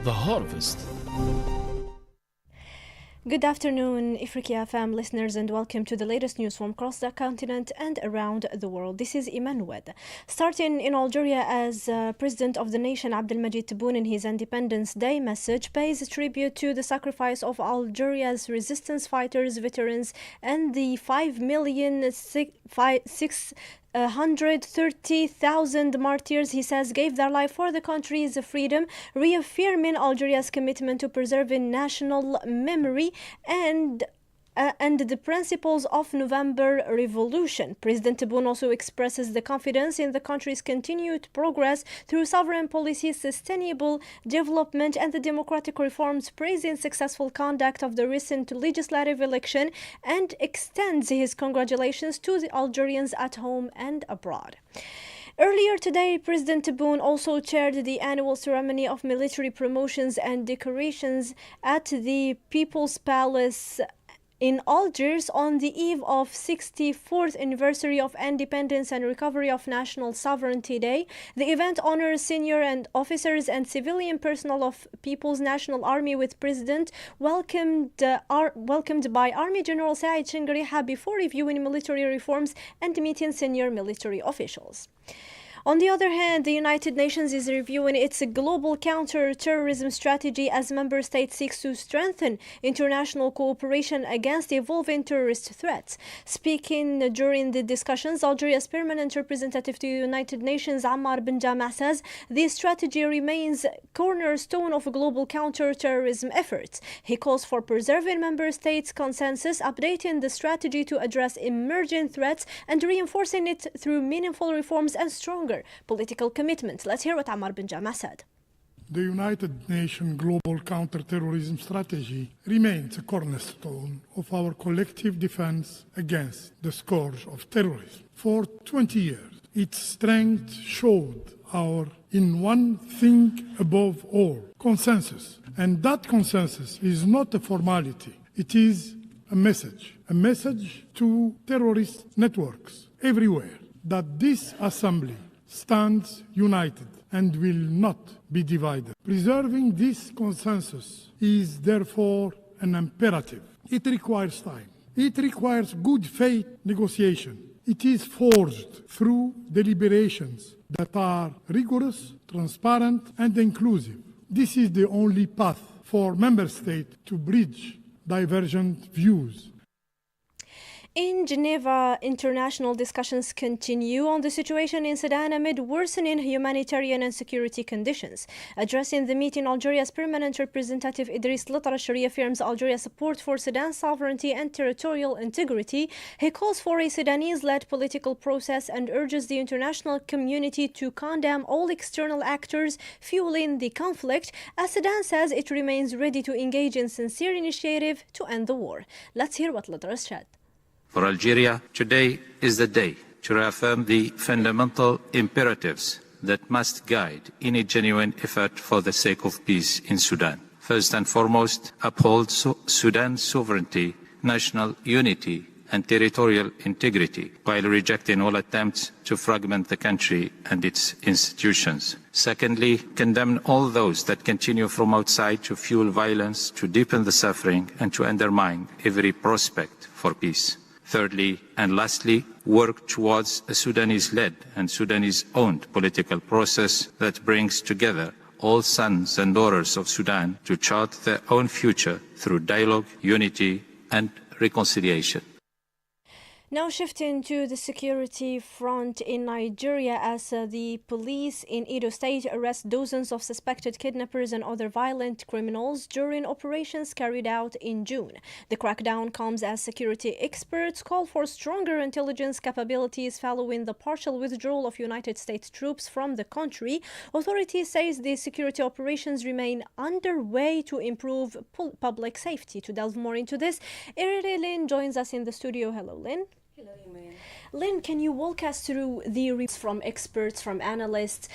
The Harvest. Good afternoon, Ifriqiya FM listeners, and welcome to the latest news from across the continent and around the world. This is Imene Nouad. Starting in Algeria, as President of the nation Abdelmajid Tebboune in his Independence Day message pays tribute to the sacrifice of Algeria's resistance fighters, veterans, and the 5,630,000 martyrs, he says, gave their life for the country's freedom, reaffirming Algeria's commitment to preserving national memory and the principles of November Revolution. President Tebboune also expresses the confidence in the country's continued progress through sovereign policy, sustainable development, and the democratic reforms, praising successful conduct of the recent legislative election, and extends his congratulations to the Algerians at home and abroad. Earlier today, President Tebboune also chaired the annual ceremony of military promotions and decorations at the People's Palace in Algiers on the eve of 64th anniversary of independence and recovery of National Sovereignty Day. The event honors senior and officers and civilian personnel of People's National Army, with President welcomed by Army General Said Shingariha before reviewing military reforms and meeting senior military officials. On the other hand, the United Nations is reviewing its global counter-terrorism strategy as member states seek to strengthen international cooperation against evolving terrorist threats. Speaking during the discussions, Algeria's permanent representative to the United Nations, Ammar bin Jama, says the strategy remains cornerstone of global counter-terrorism efforts. He calls for preserving member states' consensus, updating the strategy to address emerging threats, and reinforcing it through meaningful reforms and stronger political commitments. Let's hear what Ammar bin Jama said. The United Nations Global Counterterrorism Strategy remains a cornerstone of our collective defense against the scourge of terrorism. For 20 years, its strength showed our in one thing above all, consensus. And that consensus is not a formality, it is a message to terrorist networks everywhere that this assembly stands united and will not be divided. Preserving this consensus is therefore an imperative. It requires time. It requires good faith negotiation. It is forged through deliberations that are rigorous, transparent, and inclusive. This is the only path for member states to bridge divergent views. In Geneva, international discussions continue on the situation in Sudan amid worsening humanitarian and security conditions. Addressing the meeting, Algeria's permanent representative Idriss Latrash reaffirms Algeria's support for Sudan's sovereignty and territorial integrity. He calls for a Sudanese-led political process and urges the international community to condemn all external actors fueling the conflict, as Sudan says it remains ready to engage in sincere initiative to end the war. Let's hear what Latrash said. For Algeria, today is the day to reaffirm the fundamental imperatives that must guide any genuine effort for the sake of peace in Sudan. First and foremost, uphold Sudan's sovereignty, national unity, and territorial integrity, while rejecting all attempts to fragment the country and its institutions. Secondly, condemn all those that continue from outside to fuel violence, to deepen the suffering, and to undermine every prospect for peace. Thirdly and lastly, work towards a Sudanese-led and Sudanese-owned political process that brings together all sons and daughters of Sudan to chart their own future through dialogue, unity, and reconciliation. Now shifting to the security front in Nigeria, as the police in Edo State arrest dozens of suspected kidnappers and other violent criminals during operations carried out in June. The crackdown comes as security experts call for stronger intelligence capabilities following the partial withdrawal of United States troops from the country. Authorities say the security operations remain underway to improve public safety. To delve more into this, Lynn joins us in the studio. Hello, Lynn. Hello, Imene. Lynn, can you walk us through the reports from experts, from analysts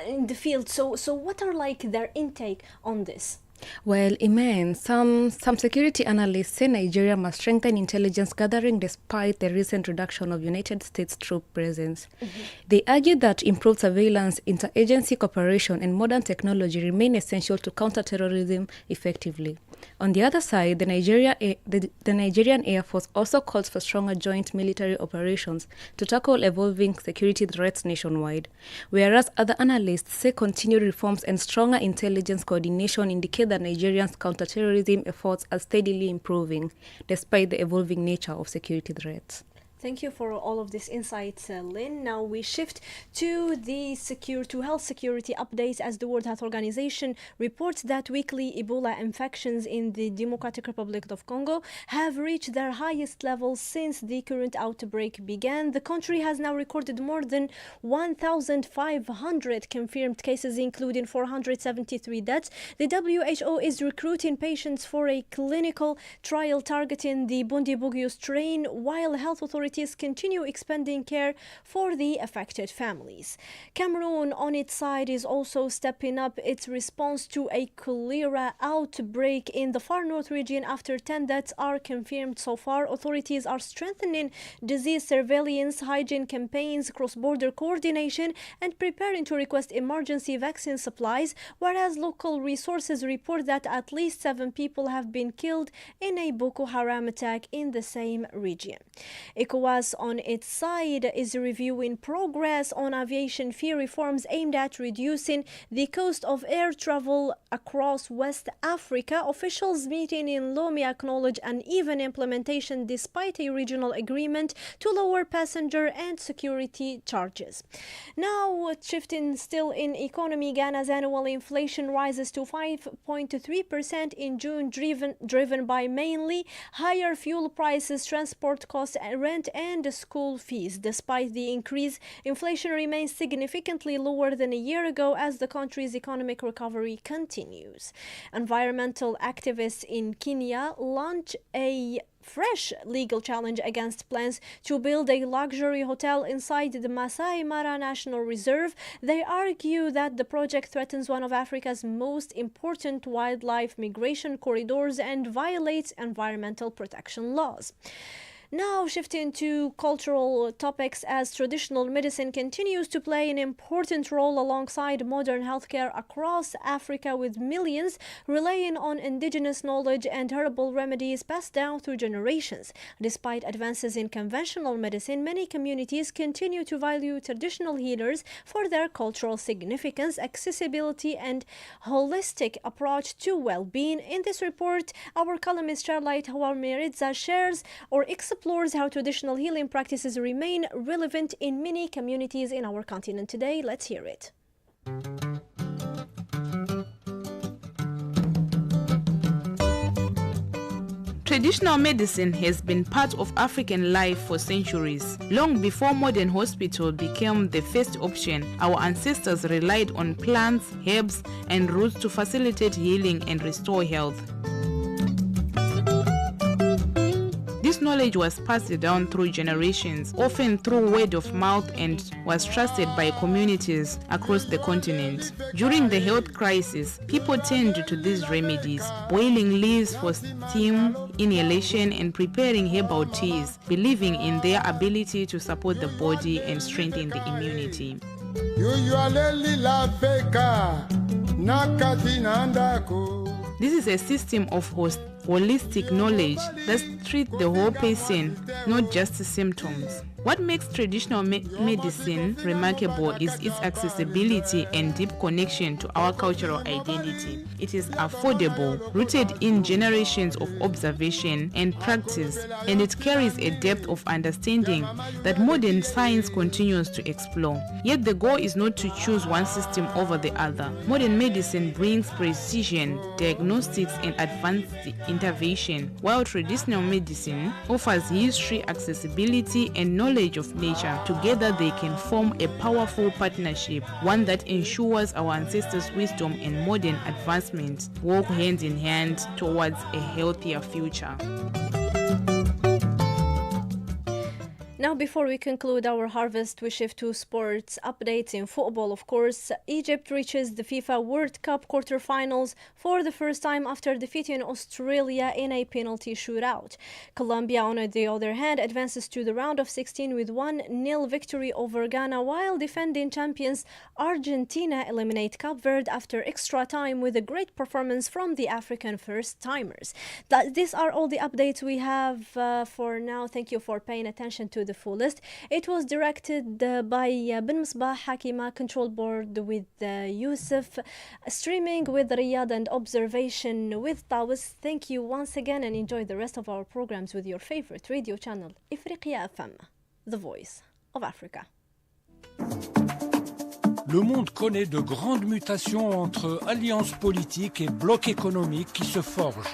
in the field? So what are like their intake on this? Well, Iman, some security analysts say Nigeria must strengthen intelligence gathering despite the recent reduction of United States troop presence. They argue that improved surveillance, interagency cooperation, and modern technology remain essential to counter terrorism effectively. On the other side, the Nigerian Air Force also calls for stronger joint military operations to tackle evolving security threats nationwide, whereas other analysts say continued reforms and stronger intelligence coordination indicate that Nigeria's counterterrorism efforts are steadily improving, despite the evolving nature of security threats. Thank you for all of these insights, Lynn. Now we shift to health security updates as the World Health Organization reports that weekly Ebola infections in the Democratic Republic of Congo have reached their highest levels since the current outbreak began. The country has now recorded more than 1,500 confirmed cases, including 473 deaths. The WHO is recruiting patients for a clinical trial targeting the Bundibugyo strain, while health authorities continue expanding care for the affected families. Cameroon, on its side, is also stepping up its response to a cholera outbreak in the far north region after 10 deaths are confirmed so far. Authorities are strengthening disease surveillance, hygiene campaigns, cross-border coordination, and preparing to request emergency vaccine supplies, whereas local resources report that at least 7 people have been killed in a Boko Haram attack in the same region. ECOWAS, on its side, is reviewing progress on aviation fee reforms aimed at reducing the cost of air travel across West Africa. Officials meeting in Lomé acknowledge uneven implementation despite a regional agreement to lower passenger and security charges. Now, shifting still in economy, Ghana's annual inflation rises to 5.3% in June, driven by mainly higher fuel prices, transport costs, rent and school fees. Despite the increase, inflation remains significantly lower than a year ago as the country's economic recovery continues. Environmental activists in Kenya launch a fresh legal challenge against plans to build a luxury hotel inside the Masai Mara National Reserve. They argue that the project threatens one of Africa's most important wildlife migration corridors and violates environmental protection laws. Now shifting to cultural topics, as traditional medicine continues to play an important role alongside modern healthcare across Africa, with millions relying on indigenous knowledge and herbal remedies passed down through generations. Despite advances in conventional medicine, many communities continue to value traditional healers for their cultural significance, accessibility, and holistic approach to well-being. In this report, our columnist Starlight Hawar-Miridza shares or explores how traditional healing practices remain relevant in many communities in our continent today. Let's hear it. Traditional medicine has been part of African life for centuries. Long before modern hospital became the first option, our ancestors relied on plants, herbs, and roots to facilitate healing and restore health. This knowledge was passed down through generations, often through word of mouth, and was trusted by communities across the continent. During the health crisis, people turned to these remedies, boiling leaves for steam, inhalation, and preparing herbal teas, believing in their ability to support the body and strengthen the immunity. This is a system of holistic knowledge that treats the whole person, not just the symptoms. What makes traditional medicine remarkable is its accessibility and deep connection to our cultural identity. It is affordable, rooted in generations of observation and practice, and it carries a depth of understanding that modern science continues to explore. Yet the goal is not to choose one system over the other. Modern medicine brings precision, diagnostics, and advanced intervention, while traditional medicine offers history, accessibility, and knowledge of nature. Together they can form a powerful partnership, one that ensures our ancestors' wisdom and modern advancements walk hand in hand towards a healthier future. Now, before we conclude our harvest, we shift to sports updates in football. Of course, Egypt reaches the FIFA World Cup quarterfinals for the first time after defeating Australia in a penalty shootout. Colombia, on the other hand, advances to the round of 16 with 1-0 victory over Ghana, while defending champions Argentina eliminate Cape Verde after extra time with a great performance from the African first-timers. These are all the updates we have for now. Thank you for paying attention to the full list. It was directed by Ben Misbah Hakima, control board with Yusuf, streaming with Riyadh, and observation with Tawis. Thank you once again and enjoy the rest of our programs with your favorite radio channel, Ifriqiya FM, the voice of Africa. Le monde connaît de grandes mutations entre alliances politiques et blocs économiques qui se forgent.